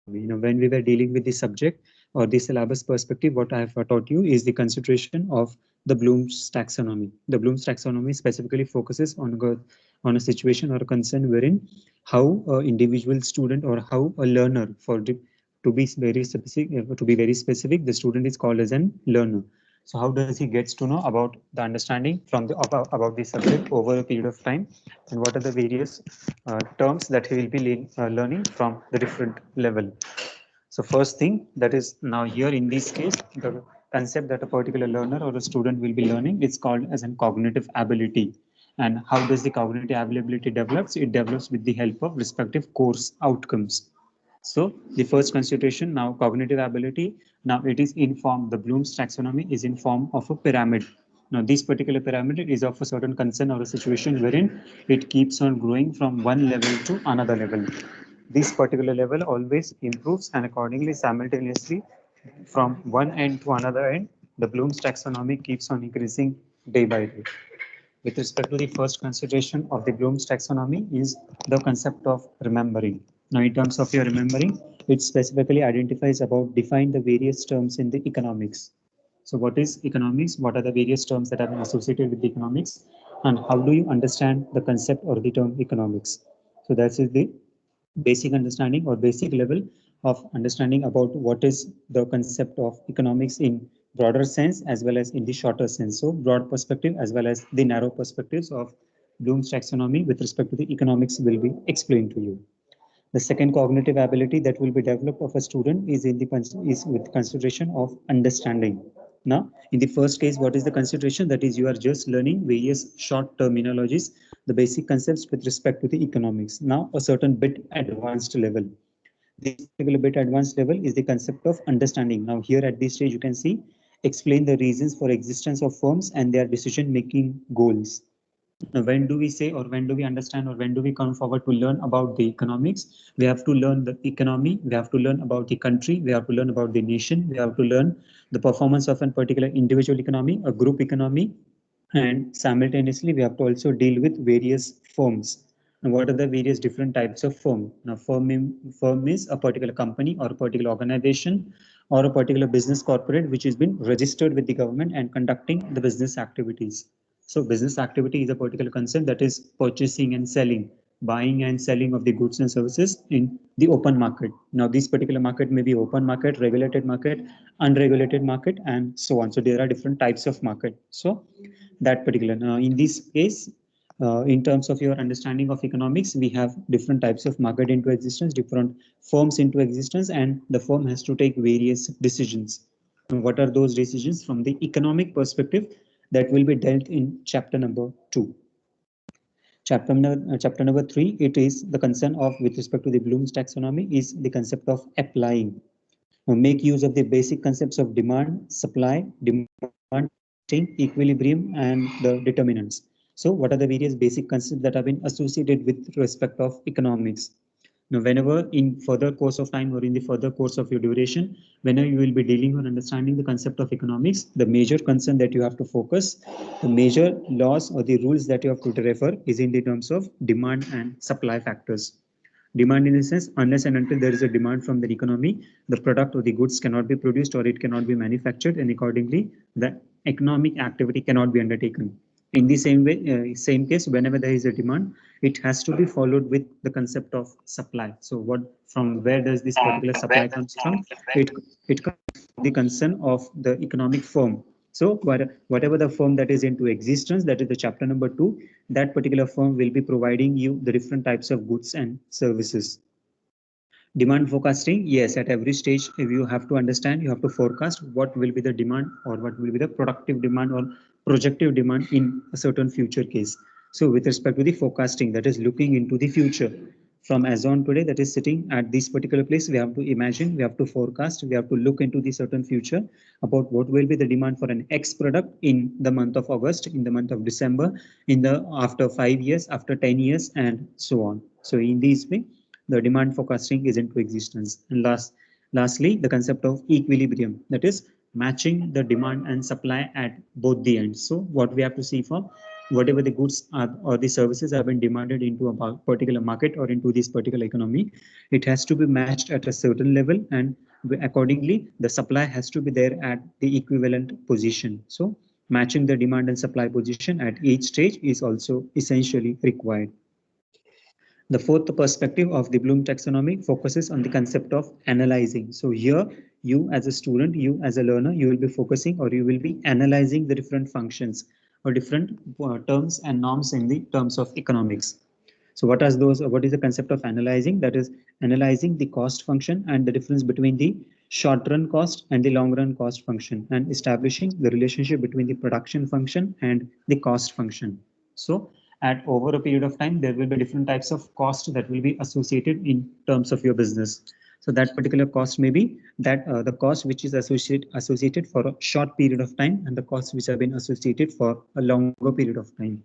economy. When we were dealing with the subject or the syllabus perspective, what I have taught you is the consideration of the Bloom's taxonomy. The Bloom's taxonomy specifically focuses on a situation or a concern wherein how an individual student or how a learner to be very specific, the student is called as an learner. So how does he gets to know about the understanding from about the subject over a period of time, and what are the various terms that he will be learning from the different level. So first thing that is now here in this case, the concept that a particular learner or a student will be learning is called as a cognitive ability. And how does the cognitive ability develops? It develops with the help of respective course outcomes. So the first consideration now cognitive ability. Now it is in form, the Bloom's taxonomy is in form of a pyramid. Now this particular pyramid is of a certain concern or a situation wherein it keeps on growing from one level to another level. This particular level always improves and accordingly simultaneously from one end to another end, the Bloom's taxonomy keeps on increasing day by day. With respect to the first consideration of the Bloom's taxonomy is the concept of remembering. Now, in terms of your remembering, it specifically identifies about define the various terms in the economics. So, what is economics? What are the various terms that have been associated with the economics, and how do you understand the concept or the term economics? So, that is the basic understanding or basic level of understanding about what is the concept of economics in broader sense as well as in the shorter sense. So broad perspective as well as the narrow perspectives of Bloom's taxonomy with respect to the economics will be explained to you. The second cognitive ability that will be developed of a student is in the is with consideration of understanding. Now, in the first case, what is the consideration? That is, you are just learning various short terminologies, the basic concepts with respect to the economics. Now, a certain bit advanced level. This particular bit advanced level is the concept of understanding. Now, here at this stage, you can see explain the reasons for existence of firms and their decision making goals. Now, when do we say or when do we understand or when do we come forward to learn about the economics? We have to learn the economy, we have to learn about the country, we have to learn about the nation, we have to learn the performance of a particular individual economy, a group economy, and simultaneously we have to also deal with various firms. Now, what are the various different types of firm? Now, firm is a particular company or a particular organization or a particular business corporate which has been registered with the government and conducting the business activities. So business activity is a particular concept that is purchasing and selling, buying and selling of the goods and services in the open market. Now, this particular market may be open market, regulated market, unregulated market, and so on. So there are different types of market. So that particular, now in this case, in terms of your understanding of economics, we have different types of market into existence, different firms into existence, and the firm has to take various decisions. And what are those decisions from the economic perspective that will be dealt in chapter number 2. Chapter number 3, it is the concern of with respect to the Bloom's taxonomy is the concept of applying. Now, make use of the basic concepts of demand, supply, equilibrium, and the determinants. So what are the various basic concepts that have been associated with respect of economics? Now, whenever in further course of time or in the further course of your duration, whenever you will be dealing or understanding the concept of economics, the major concern that you have to focus, the major laws or the rules that you have to refer is in the terms of demand and supply factors. Demand in the sense, unless and until there is a demand from the economy, the product or the goods cannot be produced or it cannot be manufactured, and accordingly, the economic activity cannot be undertaken. In the same way, same case, whenever there is a demand, it has to be followed with the concept of supply. So, what from where does this particular supply comes from? It comes from the concern of the economic firm. So, whatever the firm that is into existence, that is the chapter number 2, that particular firm will be providing you the different types of goods and services. Demand forecasting, yes, at every stage, if you have to understand, you have to forecast what will be the demand or what will be the productive demand or projective demand in a certain future case. So with respect to the forecasting, that is looking into the future. From as on today, that is sitting at this particular place, we have to imagine, we have to forecast, we have to look into the certain future about what will be the demand for an X product in the month of August, in the month of December, in the after 5 years, after 10 years, and so on. So in this way, the demand forecasting is into existence. And lastly, the concept of equilibrium, that is matching the demand and supply at both the ends. So what we have to see for whatever the goods are, or the services have been demanded into a particular market or into this particular economy, it has to be matched at a certain level, and accordingly the supply has to be there at the equivalent position. So matching the demand and supply position at each stage is also essentially required. The fourth perspective of the Bloom taxonomy focuses on the concept of analyzing. So here, you as a student, you as a learner, you will be focusing, or you will be analyzing the different functions or different terms and norms in the terms of economics. So what are those? What is the concept of analyzing? That is analyzing the cost function and the difference between the short run cost and the long run cost function, and establishing the relationship between the production function and the cost function. So at over a period of time, there will be different types of cost that will be associated in terms of your business. So that particular cost may be that the cost which is associated for a short period of time, and the costs which have been associated for a longer period of time.